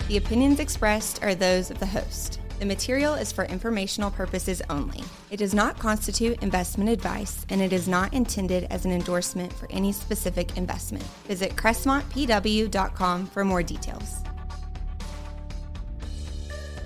The opinions expressed are those of the host. The material is for informational purposes only. It does not constitute investment advice, and it is not intended as an endorsement for any specific investment. Visit crestmontpw.com for more details.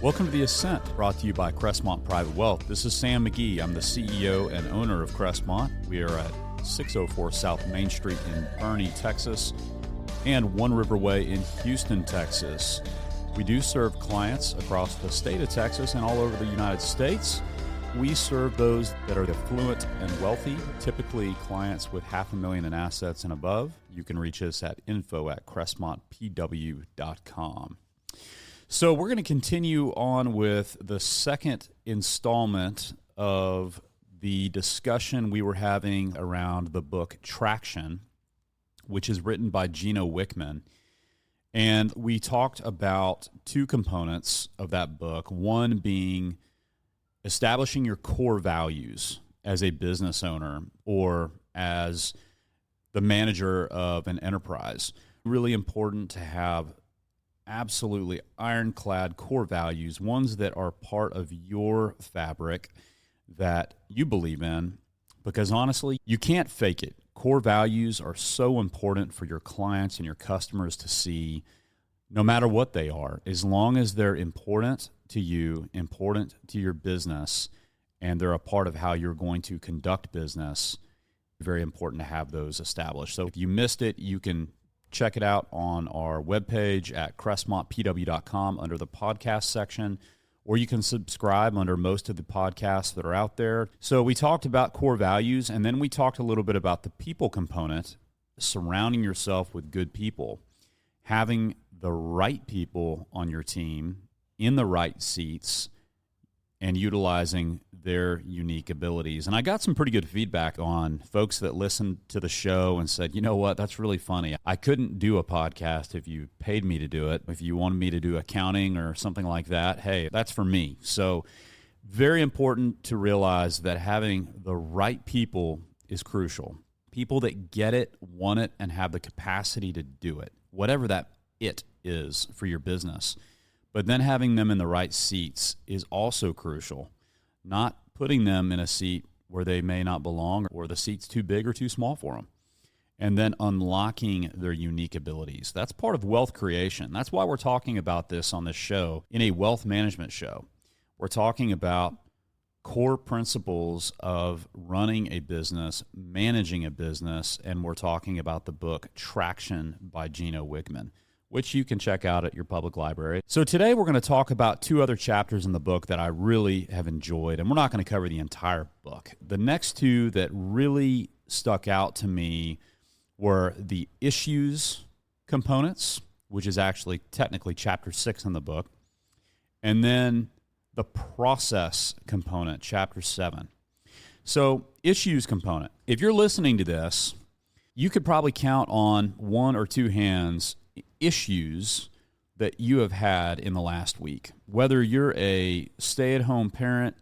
Welcome to the Ascent, brought to you by Crestmont Private Wealth. This is Sam McGee. I'm the CEO and owner of Crestmont. We are at 604 South Main Street in Boerne, Texas, and One River Way in Houston, Texas. We do serve clients across the state of Texas and all over the United States. We serve those that are affluent and wealthy, typically clients with $500,000 in assets and above. You can reach us at info@crestmontpw.com. So we're going to continue on with the second installment of the discussion we were having around the book Traction, which is written by Gino Wickman. And we talked about two components of that book, one being establishing your core values as a business owner or as the manager of an enterprise. Really important to have absolutely ironclad core values, ones that are part of your fabric that you believe in, because honestly, you can't fake it. Core values are so important for your clients and your customers to see, no matter what they are, as long as they're important to you, important to your business, and they're a part of how you're going to conduct business. Very important to have those established. So if you missed it, you can check it out on our webpage at crestmontpw.com under the podcast section, or you can subscribe under most of the podcasts that are out there. So we talked about core values, and then we talked a little bit about the people component, surrounding yourself with good people, having the right people on your team in the right seats, and utilizing their unique abilities. And I got some pretty good feedback on folks that listened to the show and said, you know what, that's really funny. I couldn't do a podcast if you paid me to do it. If you wanted me to do accounting or something like that, hey, that's for me. So very important to realize that having the right people is crucial. People that get it, want it, and have the capacity to do it, whatever that it is for your business. But then having them in the right seats is also crucial. Not putting them in a seat where they may not belong or the seat's too big or too small for them. And then unlocking their unique abilities. That's part of wealth creation. That's why we're talking about this on this show, in a wealth management show. We're talking about core principles of running a business, managing a business, and we're talking about the book Traction by Gino Wickman, which you can check out at your public library. So today we're going to talk about two other chapters in the book that I really have enjoyed, and we're not going to cover the entire book. The next two that really stuck out to me were the issues components, which is actually technically chapter 6 in the book, and then the process component, chapter 7. So issues component. If you're listening to this, you could probably count on one or two hands issues that you have had in the last week. Whether you're a stay-at-home parent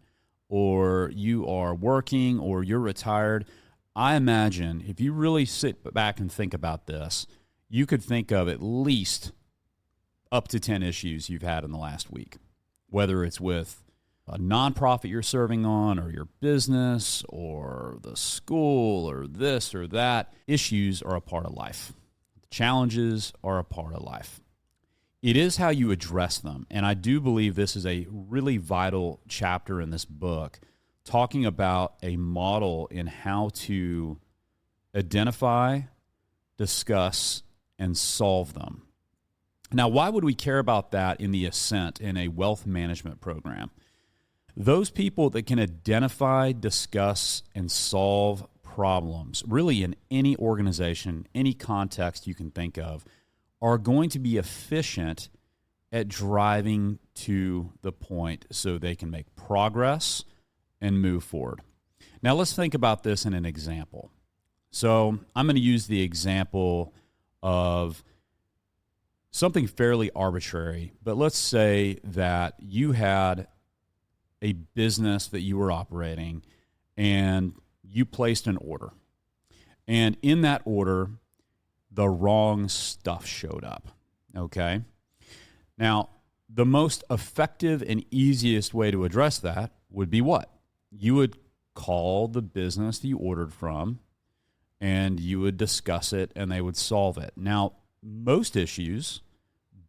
or you are working or you're retired, I imagine if you really sit back and think about this, you could think of at least up to 10 issues you've had in the last week. Whether it's with a nonprofit you're serving on or your business or the school or this or that, issues are a part of life. Challenges are a part of life. It is how you address them. And I do believe this is a really vital chapter in this book, talking about a model in how to identify, discuss, and solve them. Now, why would we care about that in the Ascent in a wealth management program? Those people that can identify, discuss, and solve problems, really in any organization, any context you can think of, are going to be efficient at driving to the point so they can make progress and move forward. Now, let's think about this in an example. So I'm going to use the example of something fairly arbitrary, but let's say that you had a business that you were operating and you placed an order. And in that order, the wrong stuff showed up, okay? Now, the most effective and easiest way to address that would be what? You would call the business that you ordered from, and you would discuss it, and they would solve it. Now, most issues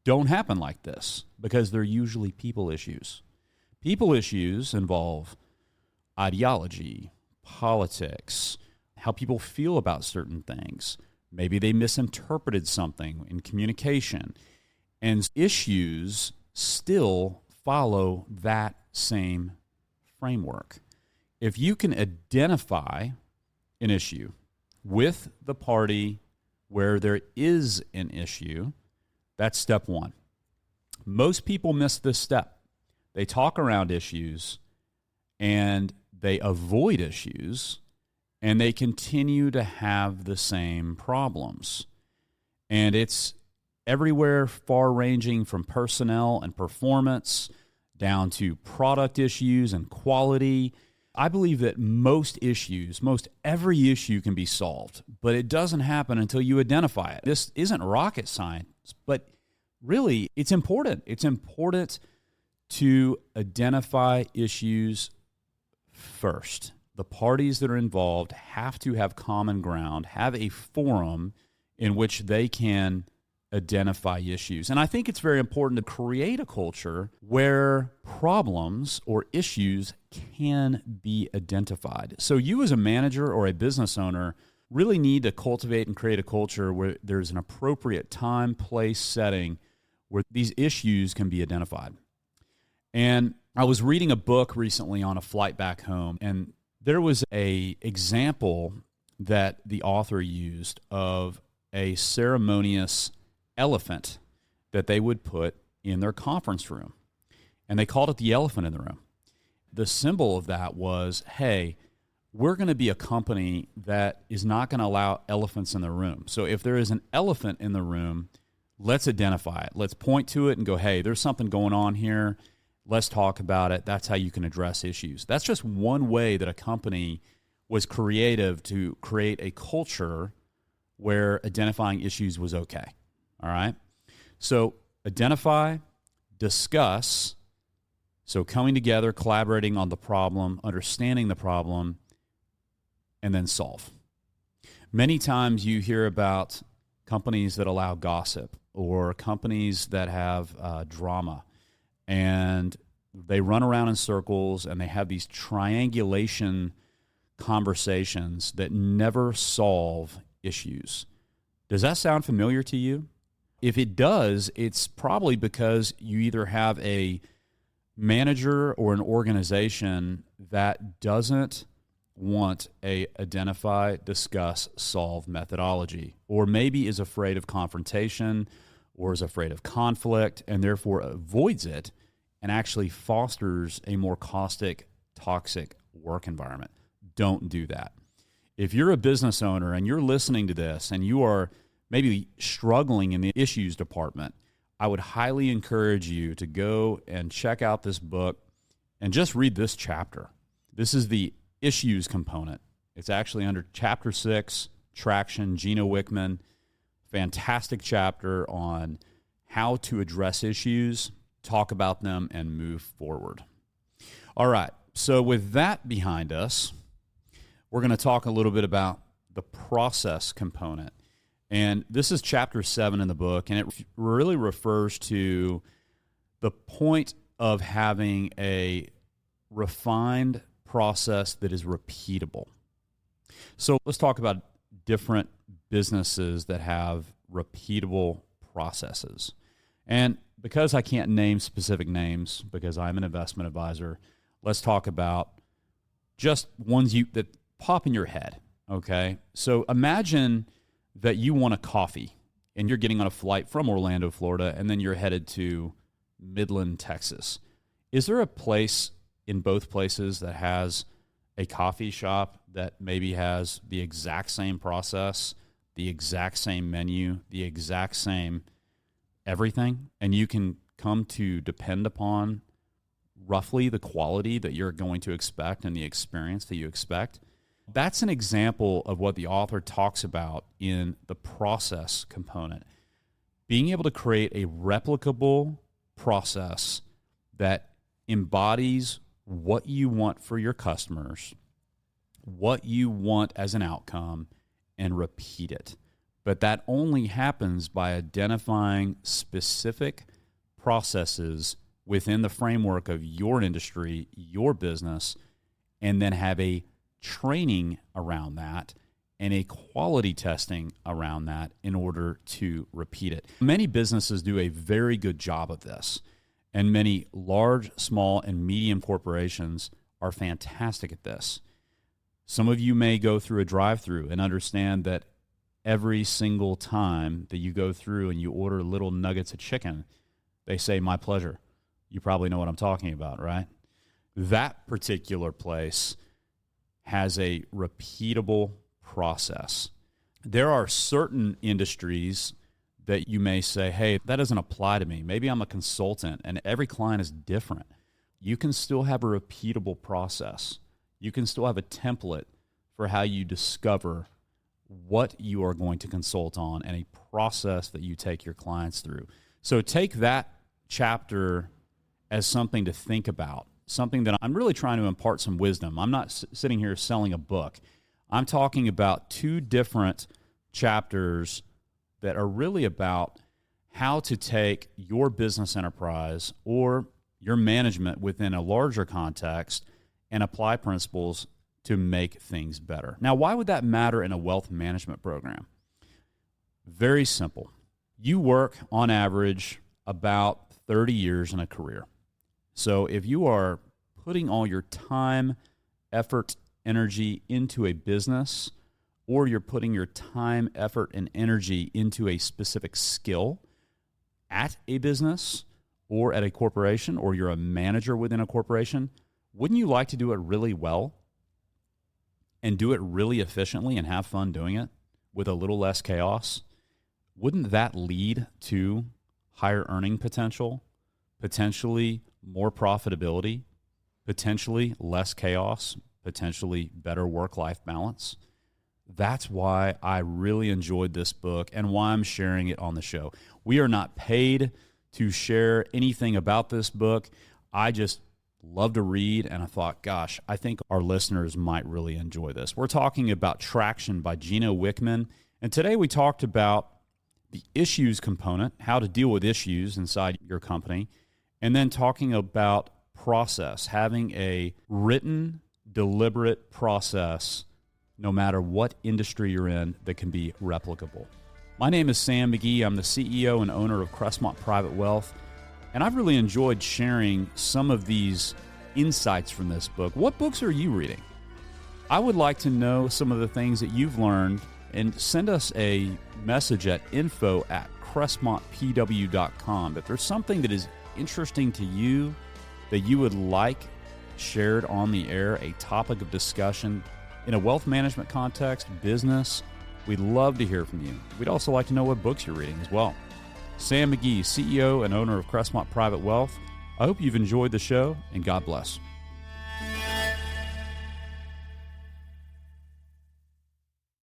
don't happen like this because they're usually people issues. People issues involve ideology, politics, how people feel about certain things. Maybe they misinterpreted something in communication. And issues still follow that same framework. If you can identify an issue with the party where there is an issue, that's step one. Most people miss this step. They talk around issues and they avoid issues and they continue to have the same problems. And it's everywhere, far-ranging from personnel and performance down to product issues and quality. I believe that most every issue can be solved, but it doesn't happen until you identify it. This isn't rocket science, but really, it's important. It's important to identify issues first. The parties that are involved have to have common ground, have a forum in which they can identify issues. And I think it's very important to create a culture where problems or issues can be identified. So you as a manager or a business owner really need to cultivate and create a culture where there's an appropriate time, place, setting where these issues can be identified. And I was reading a book recently on a flight back home, and there was an example that the author used of a ceremonious elephant that they would put in their conference room. And they called it the elephant in the room. The symbol of that was, hey, we're going to be a company that is not going to allow elephants in the room. So if there is an elephant in the room, let's identify it. Let's point to it and go, hey, there's something going on here. Let's talk about it. That's how you can address issues. That's just one way that a company was creative to create a culture where identifying issues was okay. All right? So identify, discuss, so coming together, collaborating on the problem, understanding the problem, and then solve. Many times you hear about companies that allow gossip or companies that have drama, and they run around in circles and they have these triangulation conversations that never solve issues. Does that sound familiar to you? If it does, it's probably because you either have a manager or an organization that doesn't want a identify, discuss, solve methodology, or maybe is afraid of confrontation or is afraid of conflict and therefore avoids it and actually fosters a more caustic, toxic work environment. Don't do that. If you're a business owner and you're listening to this and you are maybe struggling in the issues department, I would highly encourage you to go and check out this book and just read this chapter. This is the issues component. It's actually under chapter 6, Traction, Gino Wickman. Fantastic chapter on how to address issues, talk about them, and move forward. All right, so with that behind us, we're going to talk a little bit about the process component. And this is chapter 7 in the book, and it really refers to the point of having a refined process that is repeatable. So let's talk about different businesses that have repeatable processes. And because I can't name specific names, because I'm an investment advisor, let's talk about just ones that pop in your head, okay? So imagine that you want a coffee and you're getting on a flight from Orlando, Florida, and then you're headed to Midland, Texas. Is there a place in both places that has a coffee shop that maybe has the exact same process, the exact same menu, the exact same everything, and you can come to depend upon roughly the quality that you're going to expect and the experience that you expect? That's an example of what the author talks about in the process component. Being able to create a replicable process that embodies what you want for your customers, what you want as an outcome, and repeat it. But that only happens by identifying specific processes within the framework of your industry, your business, and then have a training around that and a quality testing around that in order to repeat it. Many businesses do a very good job of this, and many large, small, and medium corporations are fantastic at this. Some of you may go through a drive-through and understand that every single time that you go through and you order little nuggets of chicken, they say, "My pleasure." You probably know what I'm talking about, right? That particular place has a repeatable process. There are certain industries that you may say, "Hey, that doesn't apply to me. Maybe I'm a consultant," and every client is different. You can still have a repeatable process. You can still have a template for how you discover what you are going to consult on and a process that you take your clients through. So take that chapter as something to think about, something that I'm really trying to impart some wisdom. I'm not sitting here selling a book. I'm talking about two different chapters that are really about how to take your business enterprise or your management within a larger context and apply principles to make things better. Now, why would that matter in a wealth management program? Very simple. You work on average about 30 years in a career. So if you are putting all your time, effort, energy into a business, or you're putting your time, effort, and energy into a specific skill at a business or at a corporation, or you're a manager within a corporation, wouldn't you like to do it really well and do it really efficiently and have fun doing it with a little less chaos? Wouldn't that lead to higher earning potential, potentially more profitability, potentially less chaos, potentially better work-life balance? That's why I really enjoyed this book and why I'm sharing it on the show. We are not paid to share anything about this book. I just love to read, and I thought, gosh, I think our listeners might really enjoy this. We're talking about Traction by Gino Wickman, and today we talked about the issues component, how to deal with issues inside your company, and then talking about process, having a written, deliberate process no matter what industry you're in that can be replicable. My name is Sam McGee. I'm the CEO and owner of Crestmont Private Wealth, and I've really enjoyed sharing some of these insights from this book. What books are you reading? I would like to know some of the things that you've learned, and send us a message at info@crestmontpw.com. If there's something that is interesting to you that you would like shared on the air, a topic of discussion in a wealth management context, business, we'd love to hear from you. We'd also like to know what books you're reading as well. Sam McGee, CEO and owner of Crestmont Private Wealth. I hope you've enjoyed the show, and God bless.